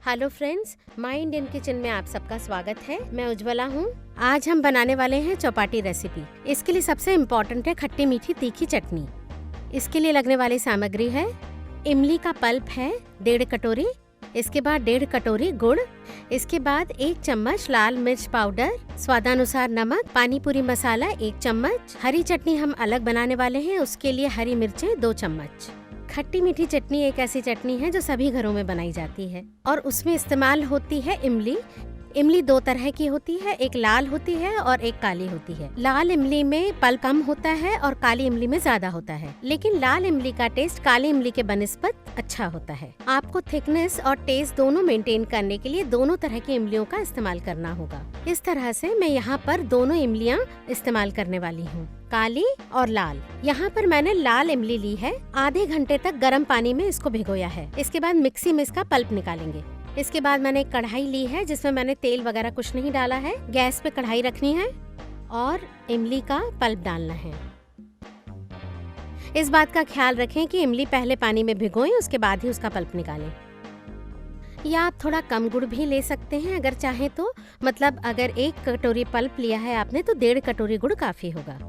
Hello friends, my Indian kitchen में आप सबका स्वागत है। मैं उज्ज्वला हूँ। आज हम बनाने वाले हैं चौपाटी रेसिपी। इसके लिए सबसे इम्पोर्टेंट है खट्टी मीठी तीखी चटनी। इसके लिए लगने वाली सामग्री है इमली का पल्प है 1.5 कटोरी, इसके बाद 1.5 कटोरी गुड़, इसके बाद 1 चम्मच लाल मिर्च पाउडर, स्वादानुसार नमक, पानी पूरी मसाला 1 चम्मच। हरी चटनी हम अलग बनाने वाले हैं, उसके लिए हरी मिर्चें 2 चम्मच। खट्टी मीठी चटनी एक ऐसी चटनी है जो सभी घरों में बनाई जाती है और उसमें इस्तेमाल होती है इमली। इमली 2 तरह की होती है, एक लाल होती है और एक काली होती है। लाल इमली में पल्प कम होता है और काली इमली में ज्यादा होता है, लेकिन लाल इमली का टेस्ट काली इमली के बनिस्बत अच्छा होता है। आपको थिकनेस और टेस्ट दोनों मेंटेन करने के लिए दोनों तरह की इमलियों का इस्तेमाल करना होगा। इस तरह से मैं यहाँ पर दोनों इमलियाँ इस्तेमाल करने वाली हूँ, काली और लाल। यहाँ पर मैंने लाल इमली ली है, आधे घंटे तक गर्म पानी में इसको भिगोया है। इसके बाद मिक्सी में इसका पल्प निकालेंगे। इसके बाद मैंने एक कढ़ाई ली है जिसमें मैंने तेल वगैरह कुछ नहीं डाला है। गैस पे कढ़ाई रखनी है और इमली का पल्प डालना है। इस बात का ख्याल रखें कि इमली पहले पानी में भिगोएं, उसके बाद ही उसका पल्प निकालें। या आप थोड़ा कम गुड़ भी ले सकते हैं अगर चाहें तो, मतलब अगर 1 कटोरी पल्प लिया है आपने तो 1.5 कटोरी गुड़ काफी होगा।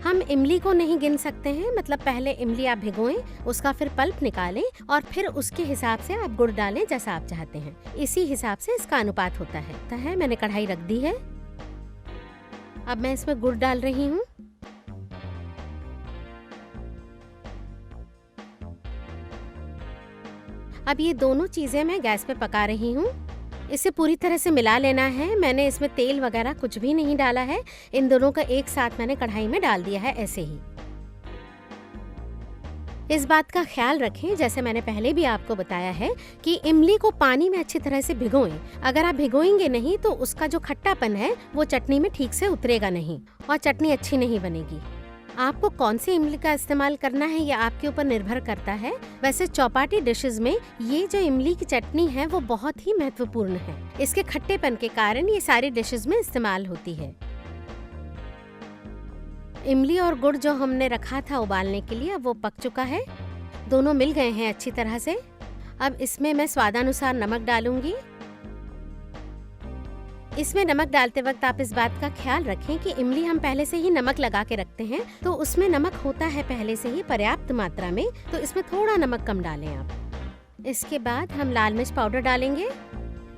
हम इमली को नहीं गिन सकते हैं, मतलब पहले इमली आप भिगोएं, उसका फिर पल्प निकालें और फिर उसके हिसाब से आप गुड़ डालें जैसा आप चाहते हैं। इसी हिसाब से इसका अनुपात होता है। मैंने कढ़ाई रख दी है, अब मैं इसमें गुड़ डाल रही हूँ। अब ये दोनों चीजें मैं गैस पे पका रही हूँ। इसे पूरी तरह से मिला लेना है। मैंने इसमें तेल वगैरह कुछ भी नहीं डाला है, इन दोनों का एक साथ मैंने कढ़ाई में डाल दिया है ऐसे ही। इस बात का ख्याल रखें, जैसे मैंने पहले भी आपको बताया है, कि इमली को पानी में अच्छी तरह से भिगोएं। अगर आप भिगोएंगे नहीं तो उसका जो खट्टापन है वो चटनी में ठीक से उतरेगा नहीं और चटनी अच्छी नहीं बनेगी। आपको कौन सी इमली का इस्तेमाल करना है ये आपके ऊपर निर्भर करता है। वैसे चौपाटी डिशेस में ये जो इमली की चटनी है वो बहुत ही महत्वपूर्ण है। इसके खट्टेपन के कारण ये सारी डिशेस में इस्तेमाल होती है। इमली और गुड़ जो हमने रखा था उबालने के लिए, अब वो पक चुका है, दोनों मिल गए हैं अच्छी तरह से। अब इसमें मैं स्वादानुसार नमक डालूंगी। इसमें नमक डालते वक्त आप इस बात का ख्याल रखें कि इमली हम पहले से ही नमक लगा के रखते हैं, तो उसमें नमक होता है पहले से ही पर्याप्त मात्रा में, तो इसमें थोड़ा नमक कम डालें आप। इसके बाद हम लाल मिर्च पाउडर डालेंगे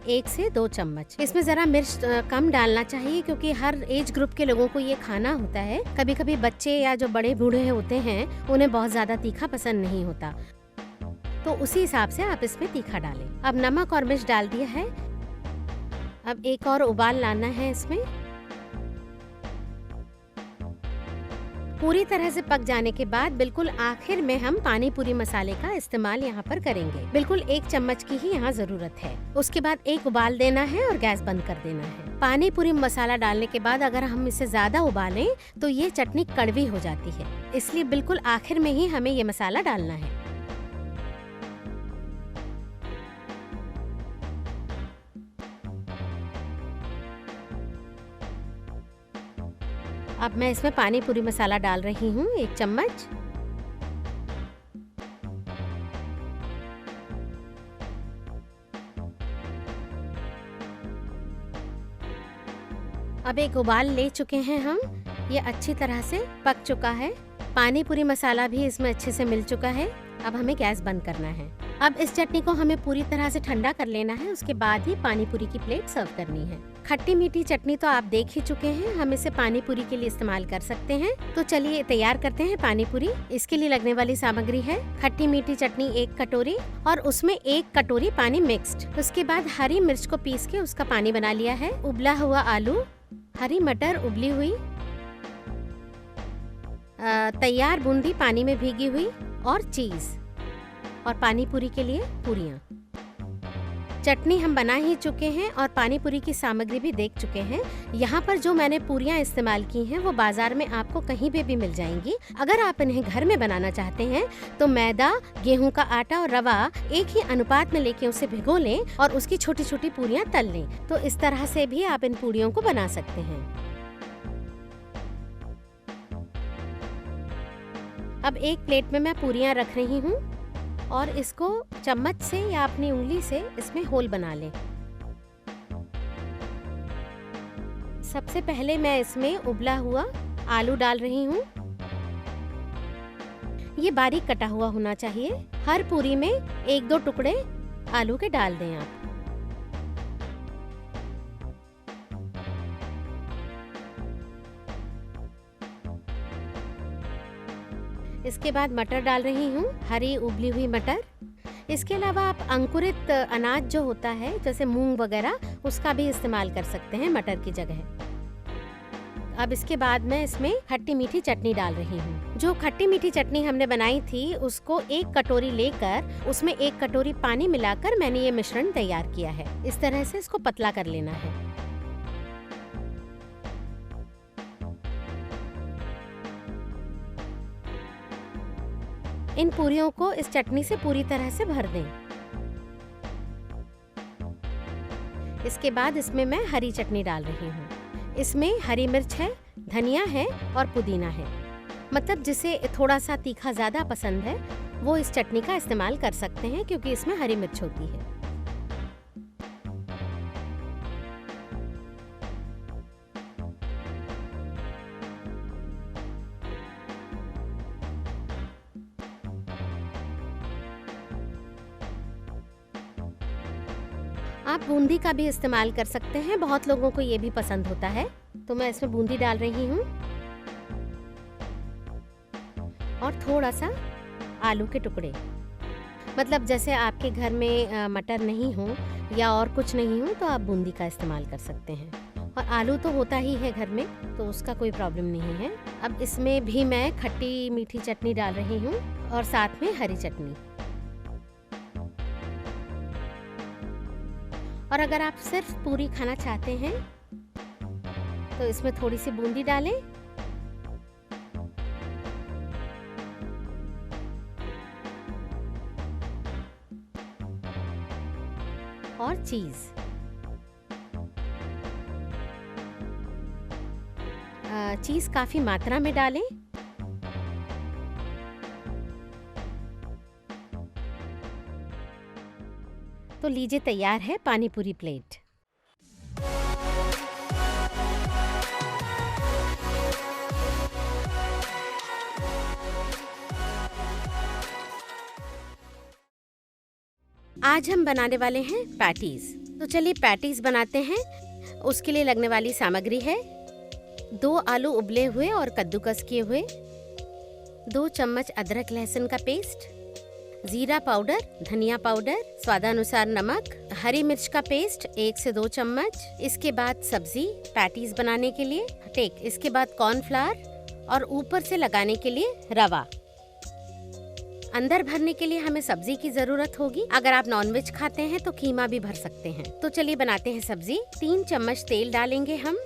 1 से 2 चम्मच। इसमें जरा मिर्च कम डालना चाहिए क्योंकि हर एज ग्रुप के लोगों को ये खाना होता है। कभी कभी बच्चे या जो बड़े बूढ़े होते हैं उन्हें बहुत ज्यादा तीखा पसंद नहीं होता, तो उसी हिसाब से आप इसमें तीखा डालें। अब नमक और मिर्च डाल दिया है, अब एक और उबाल लाना है इसमें। पूरी तरह से पक जाने के बाद बिल्कुल आखिर में हम पानी पूरी मसाले का इस्तेमाल यहाँ पर करेंगे। बिल्कुल 1 चम्मच की ही यहाँ जरूरत है। उसके बाद एक उबाल देना है और गैस बंद कर देना है। पानी पूरी मसाला डालने के बाद अगर हम इसे ज्यादा उबालें तो ये चटनी कड़वी हो जाती है, इसलिए बिल्कुल आखिर में ही हमें ये मसाला डालना है। अब मैं इसमें पानी पूरी मसाला डाल रही हूँ 1 चम्मच। अब एक उबाल ले चुके हैं हम, ये अच्छी तरह से पक चुका है। पानी पूरी मसाला भी इसमें अच्छे से मिल चुका है। अब हमें गैस बंद करना है। अब इस चटनी को हमें पूरी तरह से ठंडा कर लेना है, उसके बाद ही पानी पूरी की प्लेट सर्व करनी है। खट्टी मीठी चटनी तो आप देख ही चुके हैं, हम इसे पानी पूरी के लिए इस्तेमाल कर सकते हैं। तो चलिए तैयार करते हैं पानी पूरी। इसके लिए लगने वाली सामग्री है खट्टी मीठी चटनी 1 कटोरी और उसमें 1 कटोरी पानी मिक्स्ड। उसके बाद हरी मिर्च को पीस के उसका पानी बना लिया है, उबला हुआ आलू, हरी मटर उबली हुई, तैयार बूंदी पानी में भीगी हुई और चीज, और पानी पूरी के लिए पूरियाँ। चटनी हम बना ही चुके हैं और पानी पूरी की सामग्री भी देख चुके हैं। यहाँ पर जो मैंने पूरियाँ इस्तेमाल की हैं वो बाजार में आपको कहीं पे भी मिल जाएंगी। अगर आप इन्हें घर में बनाना चाहते हैं तो मैदा, गेहूं का आटा और रवा एक ही अनुपात में लेके उसे भिगो लें और उसकी छोटी छोटी पूरियाँ तल लें। तो इस तरह से भी आप इन पूरियों को बना सकते हैं। अब एक प्लेट में मैं पूरियाँ रख रही हूँ। और इसको चम्मच से या अपनी उंगली से इसमें होल बना लें। सबसे पहले मैं इसमें उबला हुआ आलू डाल रही हूँ। ये बारीक कटा हुआ होना चाहिए। हर पूरी में 1-2 टुकड़े आलू के डाल दें आप। इसके बाद मटर डाल रही हूँ, हरी उबली हुई मटर। इसके अलावा आप अंकुरित अनाज जो होता है जैसे मूंग वगैरह, उसका भी इस्तेमाल कर सकते हैं मटर की जगह। अब इसके बाद मैं इसमें खट्टी मीठी चटनी डाल रही हूँ। जो खट्टी मीठी चटनी हमने बनाई थी उसको 1 कटोरी लेकर उसमें 1 कटोरी पानी मिलाकर मैंने ये मिश्रण तैयार किया है। इस तरह से इसको पतला कर लेना है। इन पूरियों को इस चटनी से पूरी तरह से भर दें। इसके बाद इसमें मैं हरी चटनी डाल रही हूँ। इसमें हरी मिर्च है, धनिया है और पुदीना है। मतलब जिसे थोड़ा सा तीखा ज़्यादा पसंद है वो इस चटनी का इस्तेमाल कर सकते हैं, क्योंकि इसमें हरी मिर्च होती है। आप बूंदी का भी इस्तेमाल कर सकते हैं, बहुत लोगों को ये भी पसंद होता है। तो मैं इसमें बूंदी डाल रही हूँ और थोड़ा सा आलू के टुकड़े। मतलब जैसे आपके घर में मटर नहीं हो या और कुछ नहीं हो तो आप बूंदी का इस्तेमाल कर सकते हैं। और आलू तो होता ही है घर में, तो उसका कोई प्रॉब्लम नहीं है। अब इसमें भी मैं खट्टी मीठी चटनी डाल रही हूँ और साथ में हरी चटनी। और अगर आप सिर्फ पूरी खाना चाहते हैं तो इसमें थोड़ी सी बूंदी डालें और चीज़। चीज़ काफ़ी मात्रा में डालें। तो लीजिए तैयार है पानी पूरी प्लेट। आज हम बनाने वाले हैं पैटीज। तो चलिए पैटीज बनाते हैं। उसके लिए लगने वाली सामग्री है 2 आलू उबले हुए और कद्दूकस किए हुए, 2 चम्मच अदरक लहसुन का पेस्ट, जीरा पाउडर, धनिया पाउडर, स्वादानुसार नमक, हरी मिर्च का पेस्ट 1 से 2 चम्मच। इसके बाद सब्जी पैटीज बनाने के लिए टेक। इसके बाद कॉर्नफ्लावर और ऊपर से लगाने के लिए रवा। अंदर भरने के लिए हमें सब्जी की जरूरत होगी। अगर आप नॉनवेज खाते हैं तो कीमा भी भर सकते हैं। तो चलिए बनाते हैं सब्जी। 3 चम्मच तेल डालेंगे हम।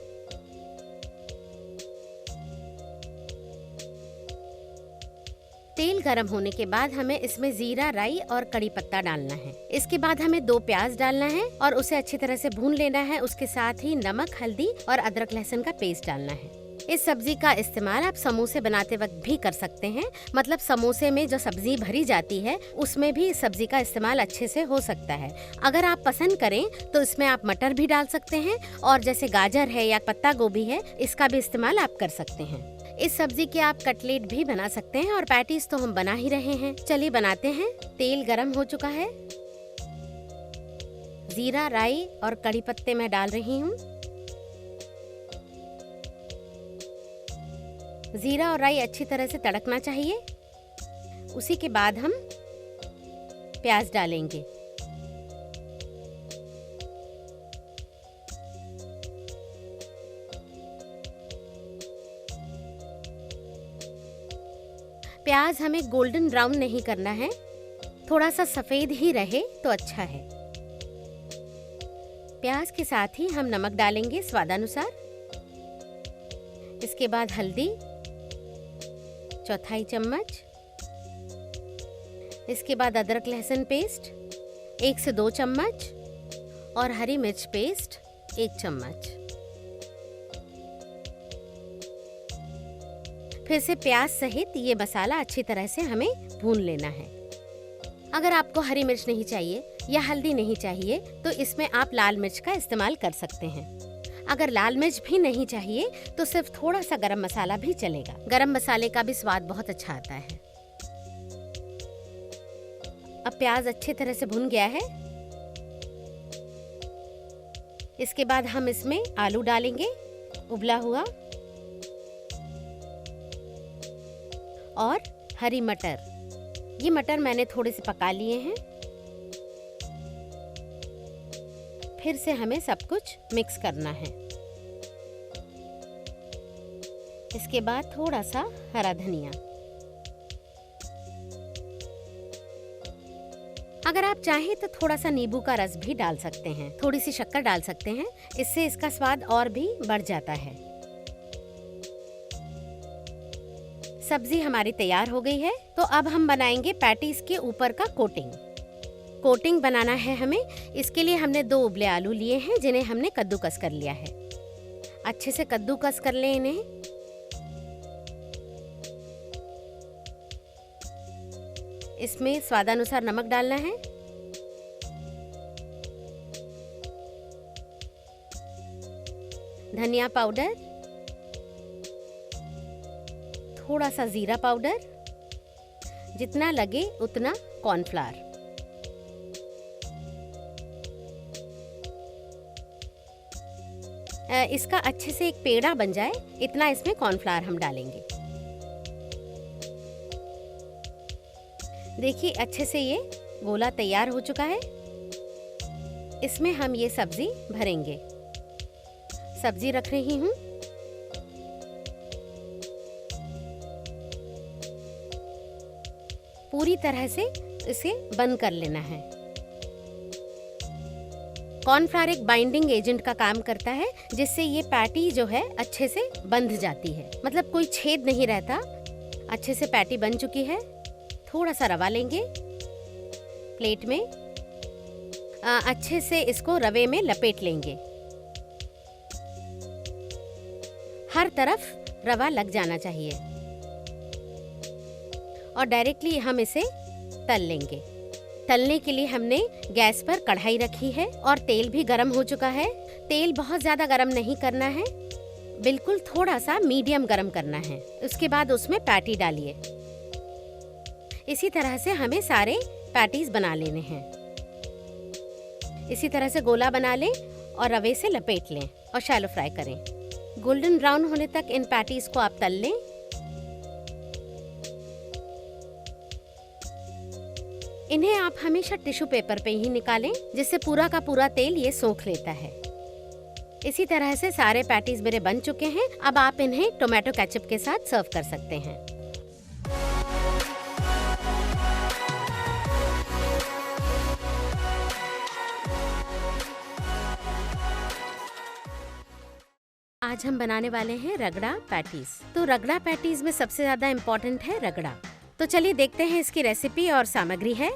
तेल गरम होने के बाद हमें इसमें जीरा, राई और कड़ी पत्ता डालना है। इसके बाद हमें 2 प्याज डालना है और उसे अच्छी तरह से भून लेना है। उसके साथ ही नमक, हल्दी और अदरक लहसुन का पेस्ट डालना है। इस सब्जी का इस्तेमाल आप समोसे बनाते वक्त भी कर सकते हैं। मतलब समोसे में जो सब्जी भरी जाती है उसमें भी इस सब्जी का इस्तेमाल अच्छे से हो सकता है। अगर आप पसंद करें तो इसमें आप मटर भी डाल सकते हैं और जैसे गाजर है या पत्ता गोभी है, इसका भी इस्तेमाल आप कर सकते हैं। इस सब्जी के आप कटलेट भी बना सकते हैं और पैटीज तो हम बना ही रहे हैं। चलिए बनाते हैं। तेल गरम हो चुका है। जीरा, राई और कड़ी पत्ते मैं डाल रही हूँ। जीरा और राई अच्छी तरह से तड़कना चाहिए। उसी के बाद हम प्याज डालेंगे। प्याज हमें गोल्डन ब्राउन नहीं करना है, थोड़ा सा सफेद ही रहे तो अच्छा है। प्याज के साथ ही हम नमक डालेंगे स्वादानुसार। इसके बाद हल्दी 1/4 चम्मच। इसके बाद अदरक लहसुन पेस्ट 1 से 2 चम्मच और हरी मिर्च पेस्ट 1 चम्मच। फिर से प्याज सहित ये मसाला अच्छी तरह से हमें भून लेना है। अगर आपको हरी मिर्च नहीं चाहिए या हल्दी नहीं चाहिए तो इसमें आप लाल मिर्च का इस्तेमाल कर सकते हैं। अगर लाल मिर्च भी नहीं चाहिए तो सिर्फ थोड़ा सा गरम मसाला भी चलेगा। गरम मसाले का भी स्वाद बहुत अच्छा आता है। अब प्याज अच्छी तरह से भुन गया है। इसके बाद हम इसमें आलू डालेंगे, उबला हुआ, और हरी मटर। ये मटर मैंने थोड़े से पका लिए हैं। फिर से हमें सब कुछ मिक्स करना है। इसके बाद थोड़ा सा हरा धनिया। अगर आप चाहें तो थोड़ा सा नींबू का रस भी डाल सकते हैं, थोड़ी सी शक्कर डाल सकते हैं, इससे इसका स्वाद और भी बढ़ जाता है। सब्जी हमारी तैयार हो गई है। तो अब हम बनाएंगे पैटीज के ऊपर का कोटिंग बनाना है हमें। इसके लिए हमने 2 उबले आलू लिए हैं जिन्हें हमने कद्दूकस कर लिया है। अच्छे से कद्दूकस कर लें इन्हें। इसमें स्वादानुसार नमक डालना है। धनिया पाउडर, थोड़ा सा जीरा पाउडर, जितना लगे उतना कॉर्नफ्लावर। इसका अच्छे से एक पेड़ा बन जाए इतना इसमें कॉर्नफ्लावर हम डालेंगे। देखिए अच्छे से ये गोला तैयार हो चुका है। इसमें हम ये सब्जी भरेंगे। सब्जी रख रही हूँ। पूरी तरह से इसे बंद कर लेना है। कॉर्नफ्लावर एक बाइंडिंग एजेंट का काम करता है, जिससे ये पैटी जो है अच्छे से बंध जाती है, मतलब कोई छेद नहीं रहता। अच्छे से पैटी बन चुकी है। थोड़ा सा रवा लेंगे प्लेट में। अच्छे से इसको रवे में लपेट लेंगे। हर तरफ रवा लग जाना चाहिए और डायरेक्टली हम इसे तल लेंगे। तलने के लिए हमने गैस पर कढ़ाई रखी है और तेल भी गरम हो चुका है। तेल बहुत ज्यादा गरम नहीं करना है, बिल्कुल थोड़ा सा मीडियम गरम करना है। उसके बाद उसमें पैटी डालिए। इसी तरह से हमें सारे पैटीज बना लेने हैं। इसी तरह से गोला बना लें और रवे से लपेट लें और शैलो फ्राई करें। गोल्डन ब्राउन होने तक इन पैटीज को आप तल लें। इन्हें आप हमेशा टिश्यू पेपर पे ही निकालें, जिससे पूरा का पूरा तेल ये सोख लेता है। इसी तरह से सारे पैटीज मेरे बन चुके हैं। अब आप इन्हें टोमेटो केचप के साथ सर्व कर सकते हैं। आज हम बनाने वाले हैं रगड़ा पैटीज। तो रगड़ा पैटीज में सबसे ज्यादा इम्पोर्टेंट है रगड़ा। तो चलिए देखते हैं इसकी रेसिपी और सामग्री है।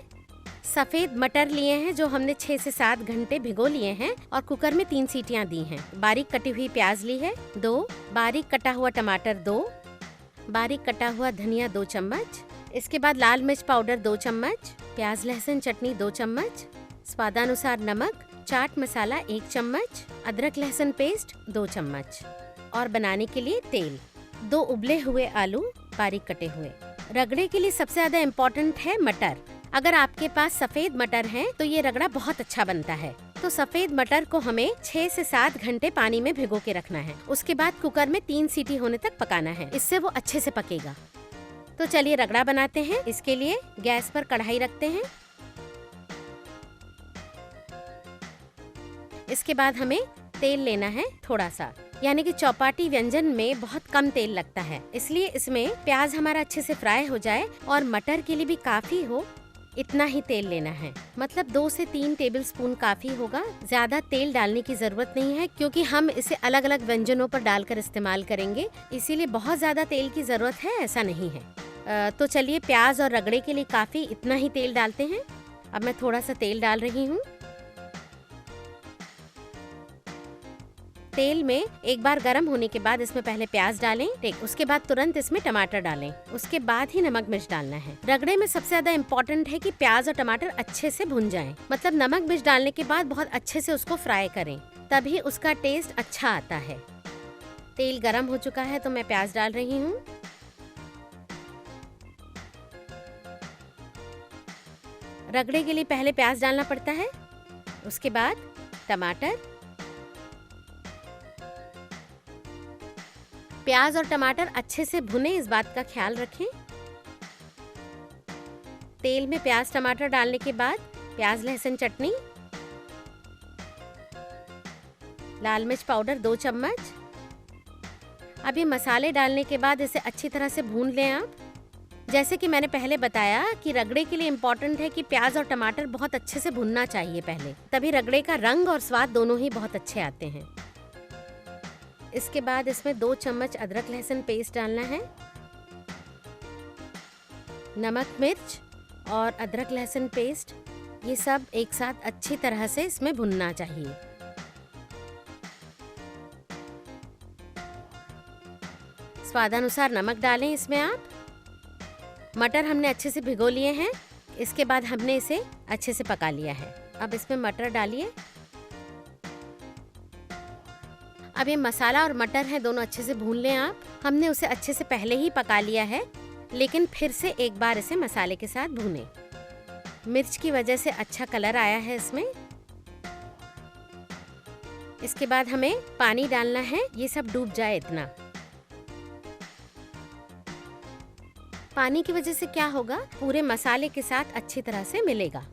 सफेद मटर लिए हैं जो हमने 6 से 7 घंटे भिगो लिए हैं और कुकर में 3 सीटियां दी हैं। बारीक कटी हुई प्याज ली है 2, बारीक कटा हुआ टमाटर 2, बारीक कटा हुआ धनिया 2 चम्मच, इसके बाद लाल मिर्च पाउडर 2 चम्मच, प्याज लहसुन चटनी 2 चम्मच, स्वादानुसार नमक, चाट मसाला 1 चम्मच, अदरक लहसुन पेस्ट 2 चम्मच और बनाने के लिए तेल, 2 उबले हुए आलू बारीक कटे हुए। रगड़े के लिए सबसे ज्यादा इम्पोर्टेंट है मटर। अगर आपके पास सफेद मटर हैं तो ये रगड़ा बहुत अच्छा बनता है। तो सफेद मटर को हमें 6 से 7 घंटे पानी में भिगो के रखना है। उसके बाद कुकर में 3 सीटी होने तक पकाना है, इससे वो अच्छे से पकेगा। तो चलिए रगड़ा बनाते हैं। इसके लिए गैस पर कढ़ाई रखते हैं। इसके बाद हमें तेल लेना है थोड़ा सा, यानी कि चौपाटी व्यंजन में बहुत कम तेल लगता है, इसलिए इसमें प्याज हमारा अच्छे से फ्राई हो जाए और मटर के लिए भी काफी हो, इतना ही तेल लेना है। मतलब 2 से 3 टेबलस्पून काफी होगा। ज्यादा तेल डालने की जरूरत नहीं है, क्योंकि हम इसे अलग अलग व्यंजनों पर डालकर इस्तेमाल करेंगे, इसीलिए बहुत ज्यादा तेल की जरूरत है ऐसा नहीं है। तो चलिए प्याज और रगड़े के लिए काफी इतना ही तेल डालते हैं। अब मैं थोड़ा सा तेल डाल रही हूँ। तेल में एक बार गर्म होने के बाद इसमें पहले प्याज डालें, उसके बाद तुरंत इसमें टमाटर डालें, उसके बाद ही नमक मिर्च डालना है। रगड़े में सबसे ज्यादा इम्पोर्टेंट है कि प्याज और टमाटर अच्छे से भुन जाएं। मतलब नमक मिर्च डालने के बाद बहुत अच्छे से उसको फ्राई करें, तभी उसका टेस्ट अच्छा आता है। तेल गरम हो चुका है तो मैं प्याज डाल रही हूँ। रगड़े के लिए पहले प्याज डालना पड़ता है, उसके बाद टमाटर। प्याज और टमाटर अच्छे से भुने, इस बात का ख्याल रखें। तेल में प्याज टमाटर डालने के बाद प्याज लहसुन चटनी, लाल मिर्च पाउडर 2 चम्मच। अब ये मसाले डालने के बाद इसे अच्छी तरह से भून लें आप। जैसे कि मैंने पहले बताया कि रगड़े के लिए इम्पोर्टेंट है कि प्याज और टमाटर बहुत अच्छे से भुनना चाहिए पहले, तभी रगड़े का रंग और स्वाद दोनों ही बहुत अच्छे आते हैं। इसके बाद इसमें 2 चम्मच अदरक लहसुन पेस्ट डालना है। नमक मिर्च और अदरक लहसुन पेस्ट ये सब एक साथ अच्छी तरह से इसमें भुनना चाहिए। स्वादानुसार नमक डालें इसमें आप। मटर हमने अच्छे से भिगो लिए हैं, इसके बाद हमने इसे अच्छे से पका लिया है। अब इसमें मटर डालिए। अब ये मसाला और मटर है दोनों अच्छे से भून लें आप। हमने उसे अच्छे से पहले ही पका लिया है, लेकिन फिर से एक बार इसे मसाले के साथ भूनें। मिर्च की वजह से अच्छा कलर आया है इसमें। इसके बाद हमें पानी डालना है, ये सब डूब जाए इतना। पानी की वजह से क्या होगा, पूरे मसाले के साथ अच्छी तरह से मिलेगा।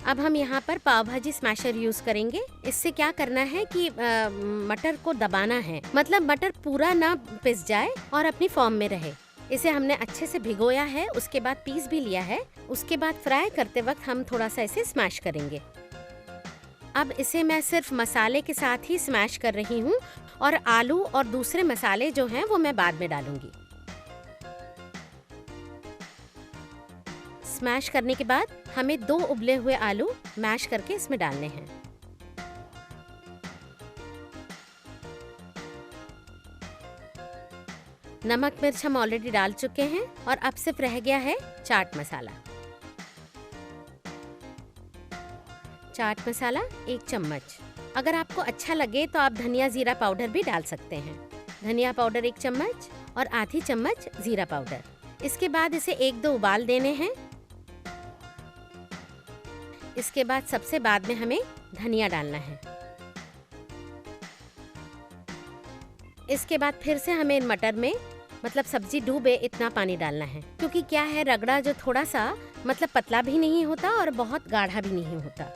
अब हम यहाँ पर पाव भाजी स्मैशर यूज करेंगे। इससे क्या करना है कि मटर को दबाना है, मतलब मटर पूरा ना पिस जाए और अपनी फॉर्म में रहे। इसे हमने अच्छे से भिगोया है, उसके बाद पीस भी लिया है। उसके बाद फ्राई करते वक्त हम थोड़ा सा इसे स्मैश करेंगे। अब इसे मैं सिर्फ मसाले के साथ ही स्मैश कर रही हूँ और आलू और दूसरे मसाले जो हैं वो मैं बाद में डालूंगी। स्मैश करने के बाद हमें 2 उबले हुए आलू मैश करके इसमें डालने हैं। नमक मिर्च हम ऑलरेडी डाल चुके हैं और अब सिर्फ रह गया है चाट मसाला। चाट मसाला 1 चम्मच। अगर आपको अच्छा लगे तो आप धनिया जीरा पाउडर भी डाल सकते हैं। धनिया पाउडर 1 चम्मच और आधी चम्मच जीरा पाउडर। इसके बाद इसे 1-2 उबाल देने हैं। इसके बाद सबसे बाद में हमें धनिया डालना है। इसके बाद फिर से हमें मटर में, मतलब सब्जी डूबे इतना पानी डालना है, क्योंकि क्या है, रगड़ा जो थोड़ा सा मतलब पतला भी नहीं होता और बहुत गाढ़ा भी नहीं होता।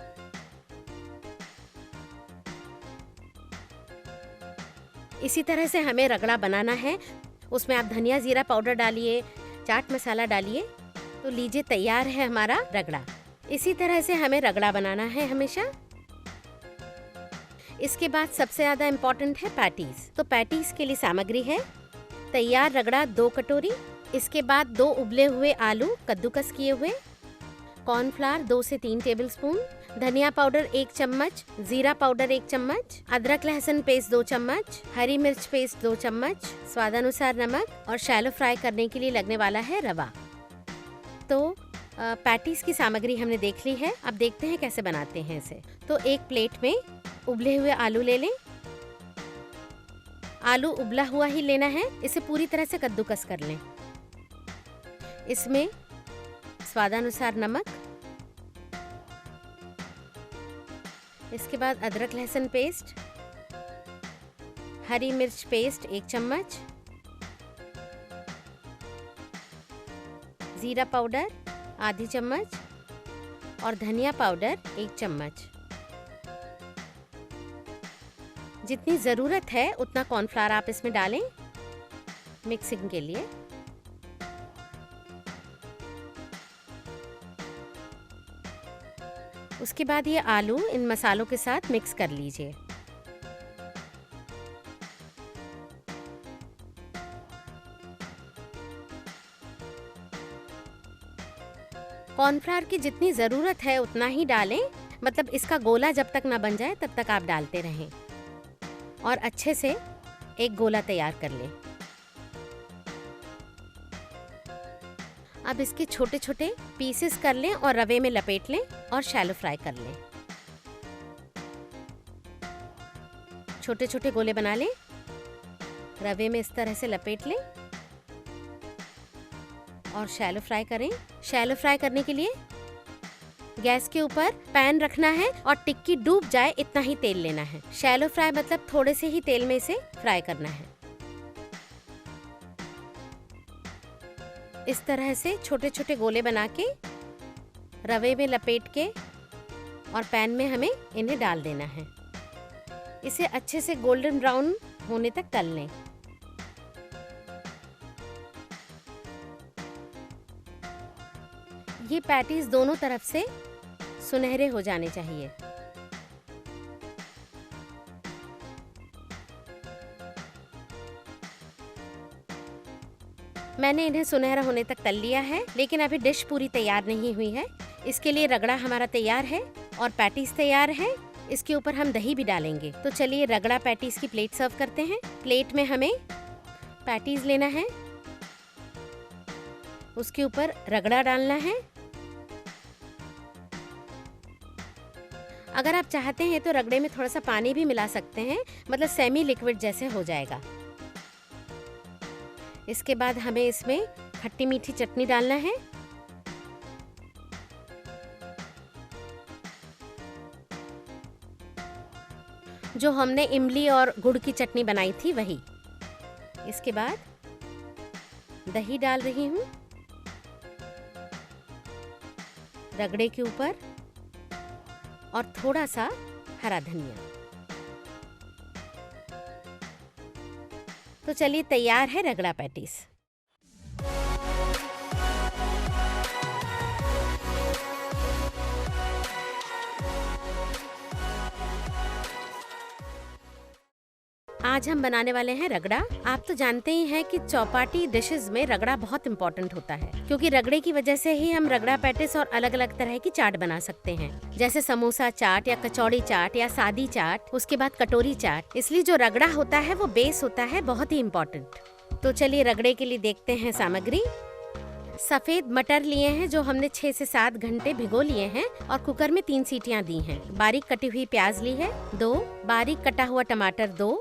इसी तरह से हमें रगड़ा बनाना है। उसमें आप धनिया जीरा पाउडर डालिए, चाट मसाला डालिए, तो लीजिए तैयार है हमारा रगड़ा। इसी तरह से हमें रगड़ा बनाना है हमेशा। इसके बाद सबसे ज़्यादा इम्पोर्टेंट है पैटीज। तो पैटीज के लिए सामग्री है तैयार रगड़ा 2 कटोरी, इसके बाद 2 उबले हुए आलू कद्दूकस किए हुए, कॉर्नफ्लावर 2 से 3 टेबलस्पून, धनिया पाउडर 1 चम्मच, जीरा पाउडर 1 चम्मच, अदरक लहसुन पेस्ट 2 चम्मच, हरी मिर्च पेस्ट 2 चम्मच, स्वादानुसार नमक और शैलो फ्राई करने के लिए लगने वाला है रवा। तो पैटीज की सामग्री हमने देख ली है। अब देखते हैं कैसे बनाते हैं इसे। तो एक प्लेट में उबले हुए आलू ले लें। आलू उबला हुआ ही लेना है, इसे पूरी तरह से कद्दूकस कर लें। इसमें स्वादानुसार नमक, इसके बाद अदरक लहसुन पेस्ट, हरी मिर्च पेस्ट 1 चम्मच, जीरा पाउडर आधी चम्मच और धनिया पाउडर 1 चम्मच। जितनी ज़रूरत है उतना कॉर्नफ्लावर आप इसमें डालें मिक्सिंग के लिए। उसके बाद ये आलू इन मसालों के साथ मिक्स कर लीजिए। कॉर्नफ्लावर की जितनी ज़रूरत है उतना ही डालें, मतलब इसका गोला जब तक ना बन जाए तब तक आप डालते रहें और अच्छे से एक गोला तैयार कर लें। अब इसके छोटे छोटे पीसेस कर लें और रवे में लपेट लें और शैलो फ्राई कर लें। छोटे छोटे गोले बना लें, रवे में इस तरह से लपेट लें और शैलो फ्राई करें। शैलो फ्राई करने के लिए गैस के ऊपर पैन रखना है और टिक्की डूब जाए इतना ही तेल लेना है। शैलो फ्राई मतलब थोड़े से ही तेल में इसे फ्राई करना है। इस तरह से छोटे छोटे गोले बना के रवे में लपेट के और पैन में हमें इन्हें डाल देना है। इसे अच्छे से गोल्डन ब्राउन होने तक तल लें। ये पैटीज दोनों तरफ से सुनहरे हो जाने चाहिए। मैंने इन्हें सुनहरा होने तक तल लिया है, लेकिन अभी डिश पूरी तैयार नहीं हुई है। इसके लिए रगड़ा हमारा तैयार है और पैटीज तैयार है। इसके ऊपर हम दही भी डालेंगे। तो चलिए रगड़ा पैटीज की प्लेट सर्व करते हैं। प्लेट में हमें पैटीज लेना है, उसके ऊपर रगड़ा डालना है। अगर आप चाहते हैं तो रगड़े में थोड़ा सा पानी भी मिला सकते हैं, मतलब सेमी लिक्विड जैसे हो जाएगा। इसके बाद हमें इसमें खट्टी मीठी चटनी डालना है। जो हमने इमली और गुड़ की चटनी बनाई थी वही। इसके बाद दही डाल रही हूँ रगड़े के ऊपर और थोड़ा सा हरा धनिया। तो चलिए तैयार है रगड़ा पैटीज। आज हम बनाने वाले हैं रगड़ा। आप तो जानते ही हैं कि चौपाटी डिशेस में रगड़ा बहुत इम्पोर्टेंट होता है, क्योंकि रगड़े की वजह से ही हम रगड़ा पैटिस और अलग अलग तरह की चाट बना सकते हैं, जैसे समोसा चाट या कचौड़ी चाट या सादी चाट, उसके बाद कटोरी चाट। इसलिए जो रगड़ा होता है वो बेस होता है बहुत ही इम्पोर्टेंट। तो चलिए रगड़े के लिए देखते हैं सामग्री। सफेद मटर लिए हैं जो हमने 6 से 7 घंटे भिगो लिए हैं और कुकर में 3 सीटियां दी हैं। बारीक कटी हुई प्याज ली है 2, बारीक कटा हुआ टमाटर 2,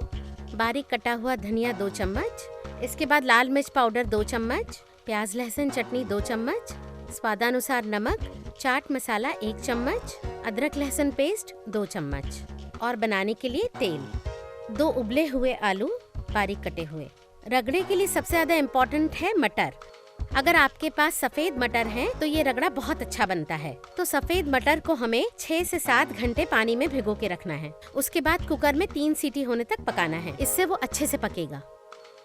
बारीक कटा हुआ धनिया 2 चम्मच। इसके बाद लाल मिर्च पाउडर 2 चम्मच, प्याज लहसुन चटनी 2 चम्मच, स्वादानुसार नमक, चाट मसाला 1 चम्मच, अदरक लहसुन पेस्ट 2 चम्मच और बनाने के लिए तेल, 2 उबले हुए आलू बारीक कटे हुए। रगड़े के लिए सबसे ज्यादा इम्पोर्टेंट है मटर। अगर आपके पास सफेद मटर हैं तो ये रगड़ा बहुत अच्छा बनता है। तो सफेद मटर को हमें 6 से 7 घंटे पानी में भिगो के रखना है। उसके बाद कुकर में 3 सीटी होने तक पकाना है, इससे वो अच्छे से पकेगा।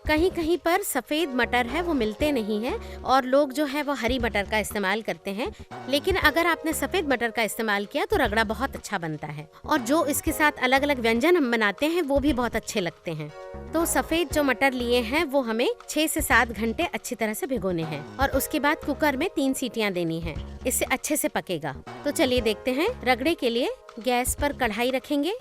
कहीं कहीं पर सफेद मटर है वो मिलते नहीं है और लोग जो है वो हरी मटर का इस्तेमाल करते हैं, लेकिन अगर आपने सफेद मटर का इस्तेमाल किया तो रगड़ा बहुत अच्छा बनता है और जो इसके साथ अलग अलग व्यंजन हम बनाते हैं वो भी बहुत अच्छे लगते हैं। तो सफेद जो मटर लिए हैं वो हमें 6 से 7 घंटे अच्छी तरह से भिगोने हैं और उसके बाद कुकर में 3 सीटियां देनी हैं, इससे अच्छे से पकेगा। तो चलिए देखते हैं। रगड़े के लिए गैस पर कढ़ाई रखेंगे।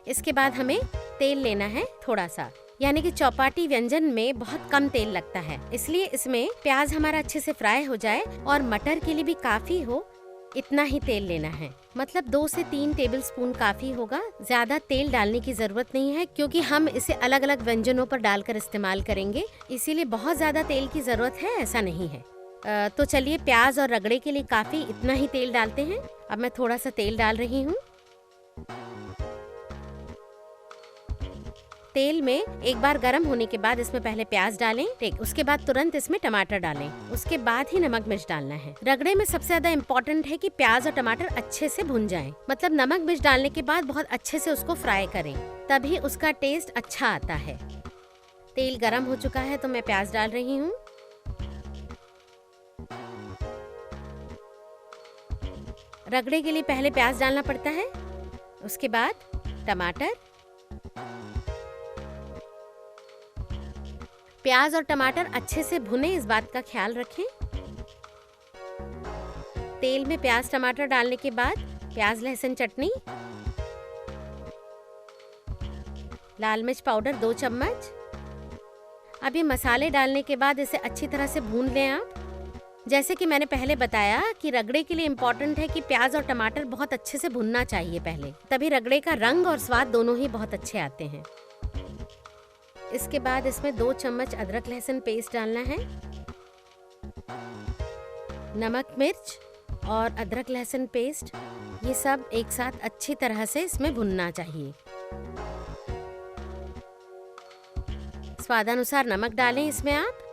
इसके बाद हमें तेल लेना है थोड़ा सा, यानी कि चौपाटी व्यंजन में बहुत कम तेल लगता है, इसलिए इसमें प्याज हमारा अच्छे से फ्राई हो जाए और मटर के लिए भी काफी हो इतना ही तेल लेना है। मतलब 2 से 3 टेबलस्पून काफी होगा, ज्यादा तेल डालने की जरूरत नहीं है क्योंकि हम इसे अलग अलग व्यंजनों पर डालकर इस्तेमाल करेंगे, इसीलिए बहुत ज्यादा तेल की जरूरत है ऐसा नहीं है। तो चलिए प्याज और रगड़े के लिए काफी इतना ही तेल डालते हैं। अब मैं थोड़ा सा तेल डाल रही हूँ। तेल में एक बार गर्म होने के बाद इसमें पहले प्याज डालें, ठीक, उसके बाद तुरंत इसमें टमाटर डालें, उसके बाद ही नमक मिर्च डालना है। रगड़े में सबसे ज्यादा इम्पोर्टेंट है कि प्याज और टमाटर अच्छे से भुन जाएं, मतलब नमक मिर्च डालने के बाद बहुत अच्छे से उसको फ्राई करें, तभी उसका टेस्ट अच्छा आता है। तेल गर्म हो चुका है तो मैं प्याज डाल रही हूँ। रगड़े के लिए पहले प्याज डालना पड़ता है, उसके बाद टमाटर। प्याज और टमाटर अच्छे से भुने, इस बात का ख्याल रखें। तेल में प्याज टमाटर डालने के बाद प्याज लहसुन चटनी, लाल मिर्च पाउडर 2 चम्मच। अब ये मसाले डालने के बाद इसे अच्छी तरह से भून लें आप। जैसे कि मैंने पहले बताया कि रगड़े के लिए इम्पोर्टेंट है कि प्याज और टमाटर बहुत अच्छे से भुनना चाहिए पहले, तभी रगड़े का रंग और स्वाद दोनों ही बहुत अच्छे आते हैं। इसके बाद इसमें 2 चम्मच अदरक लहसुन पेस्ट डालना है। नमक मिर्च और अदरक लहसुन पेस्ट, ये सब एक साथ अच्छी तरह से इसमें भुनना चाहिए। स्वादानुसार नमक डालें इसमें आप।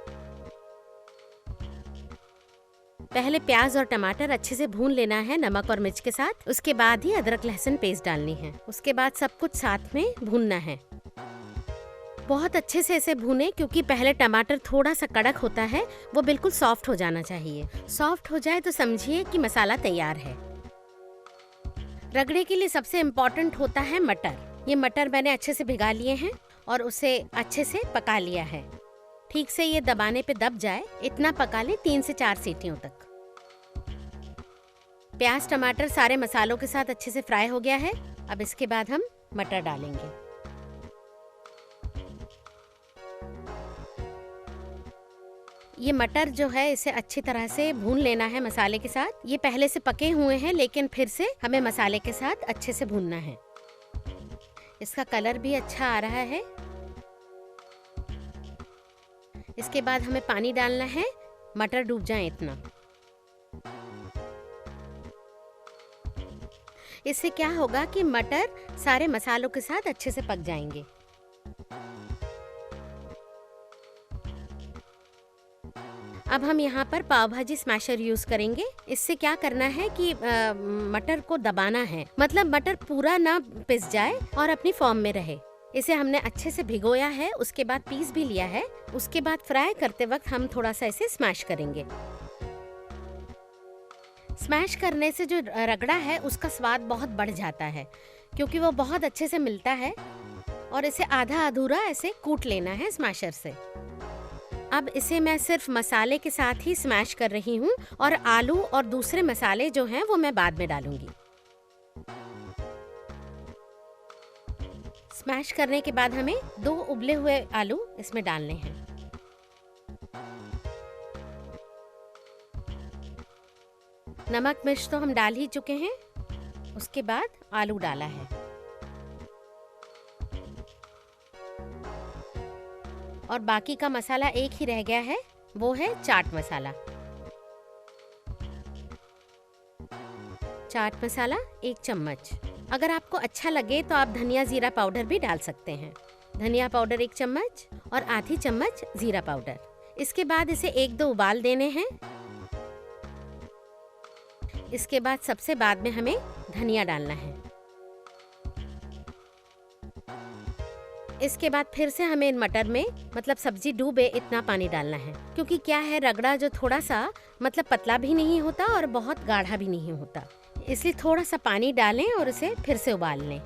पहले प्याज और टमाटर अच्छे से भून लेना है नमक और मिर्च के साथ, उसके बाद ही अदरक लहसुन पेस्ट डालनी है। उसके बाद सब कुछ साथ में भूनना है। बहुत अच्छे से इसे भूनें, क्योंकि पहले टमाटर थोड़ा सा कड़क होता है, वो बिल्कुल सॉफ्ट हो जाना चाहिए। सॉफ्ट हो जाए तो समझिए कि मसाला तैयार है। रगड़े के लिए सबसे इम्पोर्टेंट होता है मटर। ये मटर मैंने अच्छे से भिगा लिए हैं और उसे अच्छे से पका लिया है। ठीक से ये दबाने पे दब जाए इतना पका लें, 3 से 4 सीटियों तक। प्याज टमाटर सारे मसालों के साथ अच्छे से फ्राई हो गया है। अब इसके बाद हम मटर डालेंगे। ये मटर जो है इसे अच्छी तरह से भून लेना है मसाले के साथ। ये पहले से पके हुए हैं, लेकिन फिर से हमें मसाले के साथ अच्छे से भूनना है। इसका कलर भी अच्छा आ रहा है। इसके बाद हमें पानी डालना है, मटर डूब जाए इतना। इससे क्या होगा कि मटर सारे मसालों के साथ अच्छे से पक जाएंगे। अब हम यहाँ पर पाव भाजी स्मैशर यूज करेंगे। इससे क्या करना है कि मटर को दबाना है, मतलब मटर पूरा ना पिस जाए और अपनी फॉर्म में रहे। इसे हमने अच्छे से भिगोया है, उसके बाद पीस भी लिया है। उसके बाद फ्राई करते वक्त हम थोड़ा सा इसे स्मैश करेंगे। स्मैश करने से जो रगड़ा है उसका स्वाद बहुत बढ़ जाता है, क्योंकि वो बहुत अच्छे से मिलता है। और इसे आधा अधूरा ऐसे कूट लेना है स्मैशर से। अब इसे मैं सिर्फ मसाले के साथ ही स्मैश कर रही हूँ, और आलू और दूसरे मसाले जो हैं वो मैं बाद में डालूंगी। स्मैश करने के बाद हमें 2 उबले हुए आलू इसमें डालने हैं। नमक मिर्च तो हम डाल ही चुके हैं। उसके बाद आलू डाला है। और बाकी का मसाला एक ही रह गया है, वो है चाट मसाला। चाट मसाला 1 चम्मच। अगर आपको अच्छा लगे तो आप धनिया जीरा पाउडर भी डाल सकते हैं। धनिया पाउडर 1 चम्मच और आधी चम्मच जीरा पाउडर। इसके बाद इसे 1-2 उबाल देने हैं। इसके बाद सबसे बाद में हमें धनिया डालना है। इसके बाद फिर से हमें इन मटर में, मतलब सब्जी डूबे इतना पानी डालना है, क्योंकि क्या है रगड़ा जो थोड़ा सा मतलब पतला भी नहीं होता और बहुत गाढ़ा भी नहीं होता, इसलिए थोड़ा सा पानी डालें और इसे फिर से उबाल लें।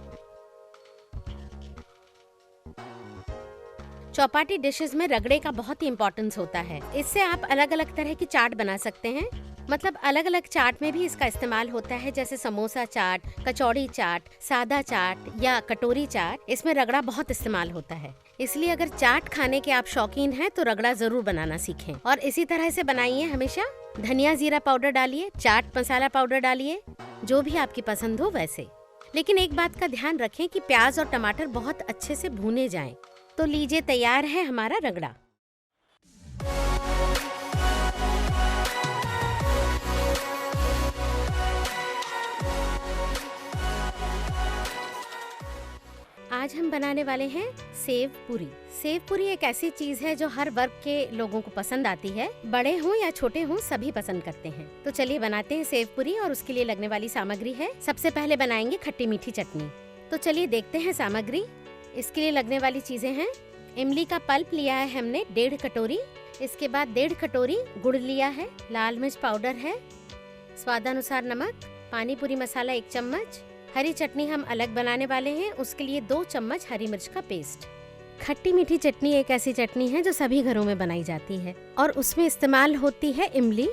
चौपाटी डिशेस में रगड़े का बहुत ही इम्पोर्टेंस होता है। इससे आप अलग अलग तरह की चाट बना सकते हैं, मतलब अलग अलग चाट में भी इसका इस्तेमाल होता है, जैसे समोसा चाट, कचौड़ी चाट, सादा चाट या कटोरी चाट। इसमें रगड़ा बहुत इस्तेमाल होता है। इसलिए अगर चाट खाने के आप शौकीन हैं तो रगड़ा जरूर बनाना सीखें, और इसी तरह से बनाइए हमेशा। धनिया जीरा पाउडर डालिए, चाट मसाला पाउडर डालिए, जो भी आपकी पसंद हो वैसे। लेकिन एक बात का ध्यान रखें कि प्याज और टमाटर बहुत अच्छे से भुने जाएं। तो लीजिए, तैयार है हमारा रगड़ा। आज हम बनाने वाले हैं सेव पूरी। सेव पूरी एक ऐसी चीज है जो हर वर्ग के लोगों को पसंद आती है, बड़े हों या छोटे हों सभी पसंद करते हैं। तो चलिए बनाते हैं सेव पूरी। और उसके लिए लगने वाली सामग्री है, सबसे पहले बनाएंगे खट्टी मीठी चटनी। तो चलिए देखते हैं सामग्री। इसके लिए लगने वाली चीजें हैं, इमली का पल्प लिया है हमने 1.5 कटोरी। इसके बाद 1.5 कटोरी गुड़ लिया है, लाल मिर्च पाउडर है, स्वादानुसार नमक, पानी पूरी मसाला 1 चम्मच। हरी चटनी हम अलग बनाने वाले हैं, उसके लिए 2 चम्मच हरी मिर्च का पेस्ट। खट्टी मीठी चटनी एक ऐसी चटनी है जो सभी घरों में बनाई जाती है और उसमें इस्तेमाल होती है इमली।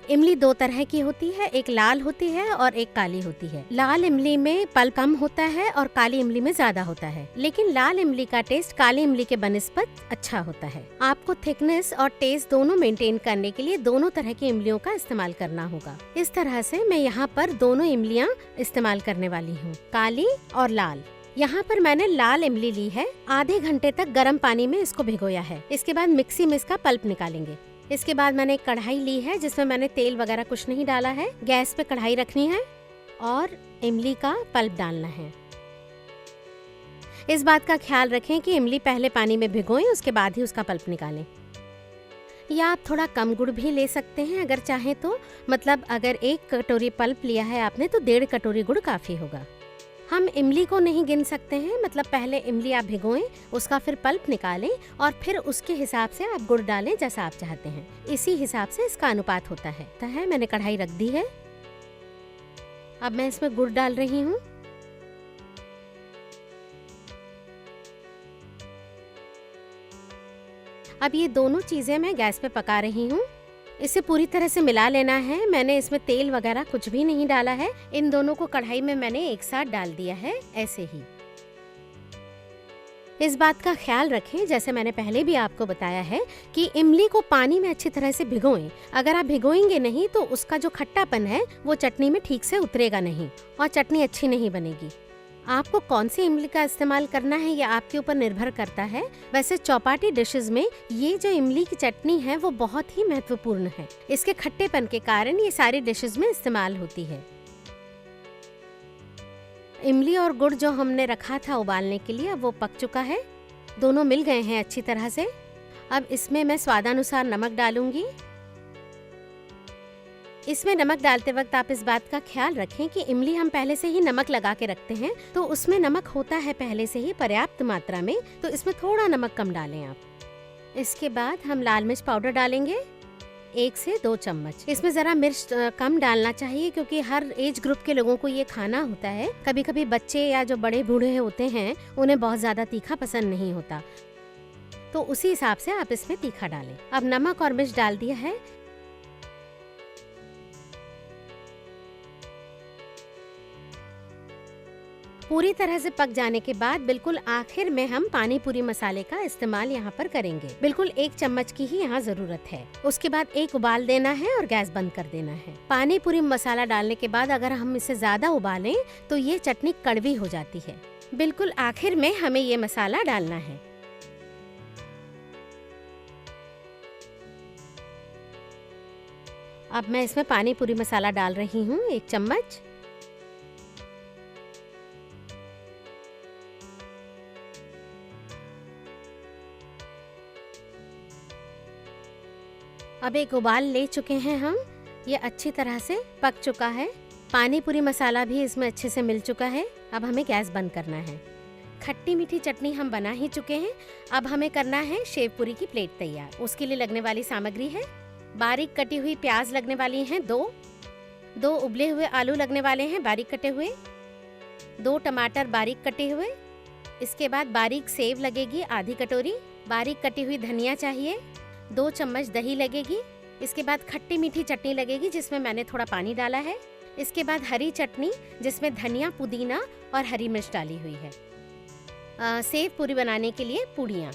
इमली दो तरह की होती है, एक लाल होती है और एक काली होती है। लाल इमली में पल्प कम होता है और काली इमली में ज्यादा होता है, लेकिन लाल इमली का टेस्ट काली इमली के बनिस्बत अच्छा होता है। आपको थिकनेस और टेस्ट दोनों मेंटेन करने के लिए दोनों तरह की इमलियों का इस्तेमाल करना होगा। इस तरह से मैं यहाँ पर दोनों इमलियाँ इस्तेमाल करने वाली हूँ, काली और लाल। यहाँ पर मैंने लाल इमली ली है। आधे घंटे तक गर्म पानी में इसको भिगोया है। इसके बाद मिक्सी में इसका पल्प निकालेंगे। इसके बाद मैंने एक कढ़ाई ली है जिसमें मैंने तेल वगैरह कुछ नहीं डाला है। गैस पे कढ़ाई रखनी है और इमली का पल्प डालना है। इस बात का ख्याल रखें कि इमली पहले पानी में भिगोएं, उसके बाद ही उसका पल्प निकालें। या आप थोड़ा कम गुड़ भी ले सकते हैं अगर चाहें तो। मतलब अगर 1 कटोरी पल्प लिया है आपने तो 1.5 कटोरी गुड़ काफी होगा। हम इमली को नहीं गिन सकते हैं, मतलब पहले इमली आप भिगोएं, उसका फिर पल्प निकालें और फिर उसके हिसाब से आप गुड़ डालें जैसा आप चाहते हैं। इसी हिसाब से इसका अनुपात होता है। मैंने कढ़ाई रख दी है। अब मैं इसमें गुड़ डाल रही हूँ। अब ये दोनों चीजें मैं गैस पे पका रही हूँ। इसे पूरी तरह से मिला लेना है। मैंने इसमें तेल वगैरह कुछ भी नहीं डाला है। इन दोनों को कढ़ाई में मैंने एक साथ डाल दिया है, ऐसे ही। इस बात का ख्याल रखें, जैसे मैंने पहले भी आपको बताया है, कि इमली को पानी में अच्छी तरह से भिगोएं। अगर आप भिगोएंगे नहीं तो उसका जो खट्टापन है वो चटनी में ठीक से उतरेगा नहीं और चटनी अच्छी नहीं बनेगी। आपको कौन सी इमली का इस्तेमाल करना है ये आपके ऊपर निर्भर करता है। वैसे चौपाटी डिशेस में ये जो इमली की चटनी है वो बहुत ही महत्वपूर्ण है। इसके खट्टेपन के कारण ये सारी डिशेस में इस्तेमाल होती है। इमली और गुड़ जो हमने रखा था उबालने के लिए, अब वो पक चुका है। दोनों मिल गए हैं अच्छी तरह से। अब इसमें मैं स्वादानुसार नमक डालूंगी। इसमें नमक डालते वक्त आप इस बात का ख्याल रखें कि इमली हम पहले से ही नमक लगा के रखते हैं, तो उसमें नमक होता है पहले से ही पर्याप्त मात्रा में, तो इसमें थोड़ा नमक कम डालें आप। इसके बाद हम लाल मिर्च पाउडर डालेंगे, 1 से 2 चम्मच। इसमें जरा मिर्च कम डालना चाहिए क्योंकि हर एज ग्रुप के लोगों को ये खाना होता है। कभी कभी बच्चे या जो बड़े बूढ़े होते हैं उन्हें बहुत ज्यादा तीखा पसंद नहीं होता, तो उसी हिसाब से आप इसमें तीखा डालें। अब नमक और मिर्च डाल दिया है। पूरी तरह से पक जाने के बाद बिल्कुल आखिर में हम पानी पूरी मसाले का इस्तेमाल यहाँ पर करेंगे। बिल्कुल 1 चम्मच की ही यहाँ जरूरत है। उसके बाद एक उबाल देना है और गैस बंद कर देना है। पानी पूरी मसाला डालने के बाद अगर हम इसे ज्यादा उबालें तो ये चटनी कड़वी हो जाती है। बिल्कुल आखिर में हमें ये मसाला डालना है। अब मैं इसमें पानी पूरी मसाला डाल रही हूँ, 1 चम्मच। अब एक उबाल ले चुके हैं हम, ये अच्छी तरह से पक चुका है। पानी पूरी मसाला भी इसमें अच्छे से मिल चुका है। अब हमें गैस बंद करना है। खट्टी मीठी चटनी हम बना ही चुके हैं। अब हमें करना है शेव पूरी की प्लेट तैयार। उसके लिए लगने वाली सामग्री है, बारीक कटी हुई प्याज लगने वाली हैं 2 उबले हुए आलू लगने वाले हैं बारीक कटे हुए, 2 टमाटर बारीक कटे हुए। इसके बाद बारीक सेव लगेगी आधी कटोरी, बारीक कटी हुई धनिया चाहिए, 2 चम्मच दही लगेगी। इसके बाद खट्टी मीठी चटनी लगेगी जिसमें मैंने थोड़ा पानी डाला है। इसके बाद हरी चटनी जिसमें धनिया, पुदीना और हरी मिर्च डाली हुई है। सेव पूरी बनाने के लिए पूड़ियाँ।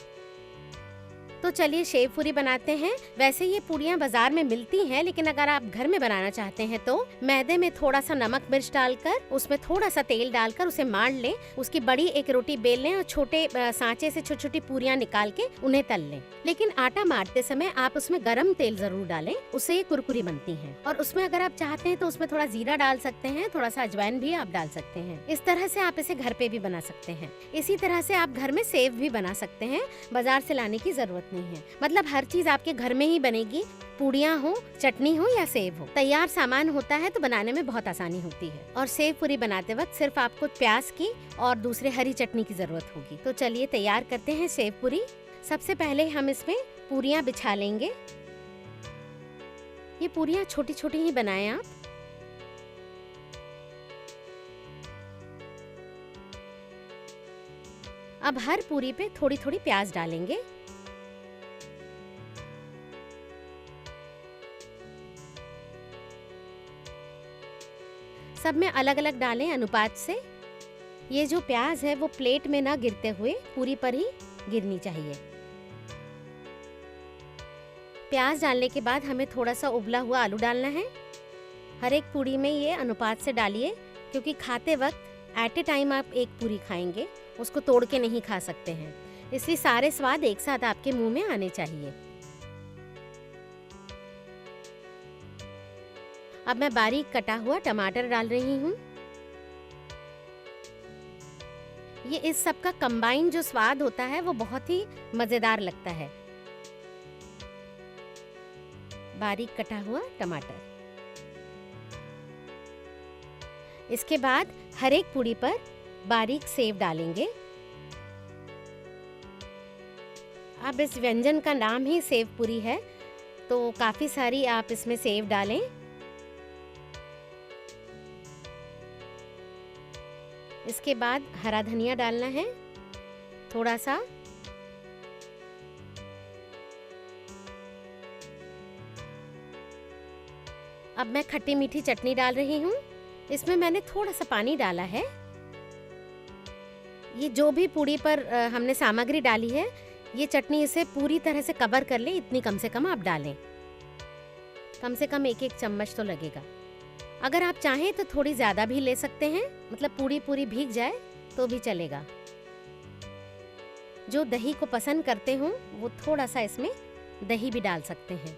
तो चलिए शेव पूरी बनाते हैं। वैसे ये पूड़ियाँ बाजार में मिलती हैं, लेकिन अगर आप घर में बनाना चाहते हैं तो मैदे में थोड़ा सा नमक मिर्च डालकर, उसमें थोड़ा सा तेल डालकर उसे मार लें। उसकी बड़ी एक रोटी बेल लें और छोटे सांचे से छोटी छोटी पूरियाँ निकाल के उन्हें तल लें। लेकिन आटा मारते समय आप उसमें गरम तेल जरूर डालें, उससे ये कुरकुरी बनती हैं। और उसमें अगर आप चाहते हैं तो उसमें थोड़ा जीरा डाल सकते हैं, थोड़ा सा अजवाइन भी आप डाल सकते हैं। इस तरह से आप इसे घर पे भी बना सकते हैं। इसी तरह से आप घर में सेव भी बना सकते हैं, बाजार से लाने की जरूरत नहीं है। मतलब हर चीज आपके घर में ही बनेगी, पूड़ियाँ हो, चटनी हो या सेव हो। तैयार सामान होता है तो बनाने में बहुत आसानी होती है। और सेव पूरी बनाते वक्त सिर्फ आपको प्याज की और दूसरे हरी चटनी की जरूरत होगी। तो चलिए तैयार करते हैं सेव पूरी। सबसे पहले हम इसमें पूरियाँ बिछा लेंगे। ये पूरियाँ छोटी छोटी ही बनाएं आप। अब हर पूरी पे थोड़ी थोड़ी प्याज डालेंगे। सब में अलग अलग डालें अनुपात से। ये जो प्याज है वो प्लेट में ना गिरते हुए पूरी पर ही गिरनी चाहिए। प्याज डालने के बाद हमें थोड़ा सा उबला हुआ आलू डालना है। हर एक पूरी में ये अनुपात से डालिए, क्योंकि खाते वक्त एट ए टाइम आप एक पूरी खाएंगे, उसको तोड़ के नहीं खा सकते हैं, इसलिए सारे स्वाद एक साथ आपके मुंह में आने चाहिए। अब मैं बारीक कटा हुआ टमाटर डाल रही हूँ। ये इस सब का कंबाइन जो स्वाद होता है वो बहुत ही मजेदार लगता है। बारीक कटा हुआ टमाटर। इसके बाद हर एक पूरी पर बारीक सेव डालेंगे। अब इस व्यंजन का नाम ही सेव पूरी है, तो काफी सारी आप इसमें सेव डालें। इसके बाद हरा धनिया डालना है थोड़ा सा। अब मैं खट्टी मीठी चटनी डाल रही हूँ। इसमें मैंने थोड़ा सा पानी डाला है। ये जो भी पूरी पर हमने सामग्री डाली है, ये चटनी इसे पूरी तरह से कवर कर ले, इतनी कम से कम आप डालें। कम से कम 1-1 चम्मच तो लगेगा। अगर आप चाहें तो थोड़ी ज़्यादा भी ले सकते हैं, मतलब पूरी पूरी भीग जाए तो भी चलेगा। जो दही को पसंद करते हो वो थोड़ा सा इसमें दही भी डाल सकते हैं।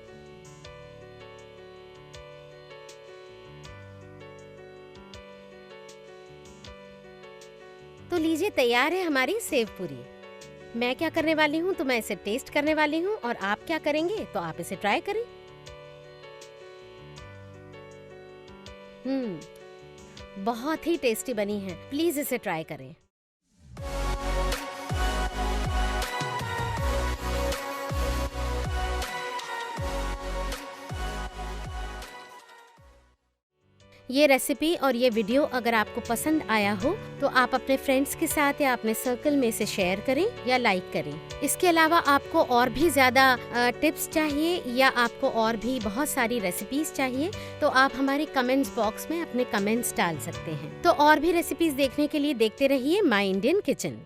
तो लीजिए, तैयार है हमारी सेव पूरी। मैं क्या करने वाली हूँ तो मैं इसे टेस्ट करने वाली हूँ, और आप क्या करेंगे तो आप इसे ट्राई करें। बहुत ही टेस्टी बनी है, प्लीज इसे ट्राई करें। ये रेसिपी और ये वीडियो अगर आपको पसंद आया हो तो आप अपने फ्रेंड्स के साथ या अपने सर्कल में इसे शेयर करें या लाइक करें। इसके अलावा आपको और भी ज़्यादा टिप्स चाहिए या आपको और भी बहुत सारी रेसिपीज चाहिए तो आप हमारे कमेंट्स बॉक्स में अपने कमेंट्स डाल सकते हैं। तो और भी रेसिपीज देखने के लिए देखते रहिए माय इंडियन किचन।